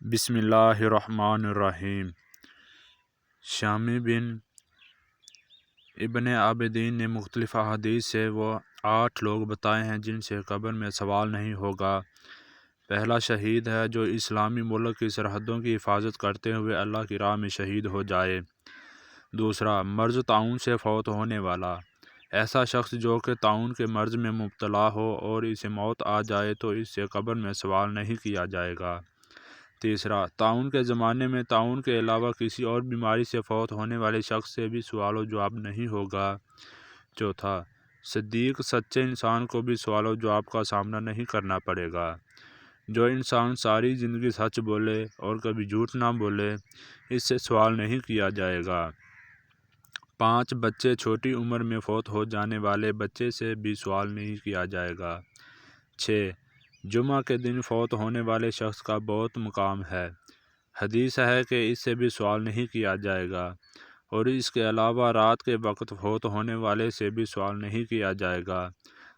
بسم اللہ الرحمن الرحیم۔ شامی بن ابن عابدین نے مختلف احادیث سے وہ 8 لوگ بتائے ہیں جن سے قبر میں سوال نہیں ہوگا۔ پہلا شہید ہے جو اسلامی ملک کی سرحدوں کی حفاظت کرتے ہوئے اللہ کی راہ میں شہید ہو جائے۔ دوسرا، مرض طاعون سے فوت ہونے والا، ایسا شخص جو کہ طاعون کے مرض میں مبتلا ہو اور اسے موت آ جائے تو اس سے قبر میں سوال نہیں کیا جائے گا۔ تیسرا، طاعون کے زمانے میں طاعون کے علاوہ کسی اور بیماری سے فوت ہونے والے شخص سے بھی سوال و جواب نہیں ہوگا۔ چوتھا، صدیق سچے انسان کو بھی سوال و جواب کا سامنا نہیں کرنا پڑے گا۔ جو انسان ساری زندگی سچ بولے اور کبھی جھوٹ نہ بولے، اس سے سوال نہیں کیا جائے گا۔ 5، بچے، چھوٹی عمر میں فوت ہو جانے والے بچے سے بھی سوال نہیں کیا جائے گا۔ 6، جمعہ کے دن فوت ہونے والے شخص کا بہت مقام ہے، حدیث ہے کہ اس سے بھی سوال نہیں کیا جائے گا، اور اس کے علاوہ رات کے وقت فوت ہونے والے سے بھی سوال نہیں کیا جائے گا۔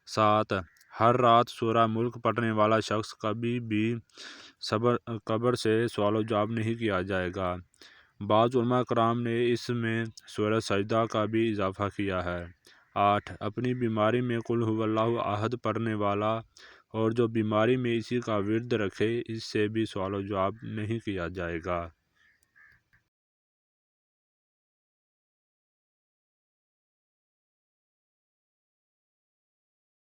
7، ہر رات سورہ ملک پڑھنے والا شخص کبھی بھی قبر سے سوال و جواب نہیں کیا جائے گا۔ بعض علماء کرام نے اس میں سورہ سجدہ کا بھی اضافہ کیا ہے۔ 8، اپنی بیماری میں قل ھو اللہ احد پڑھنے والا اور جو بیماری میں اسی کا ورد رکھے، اس سے بھی سوال و جواب نہیں کیا جائے گا۔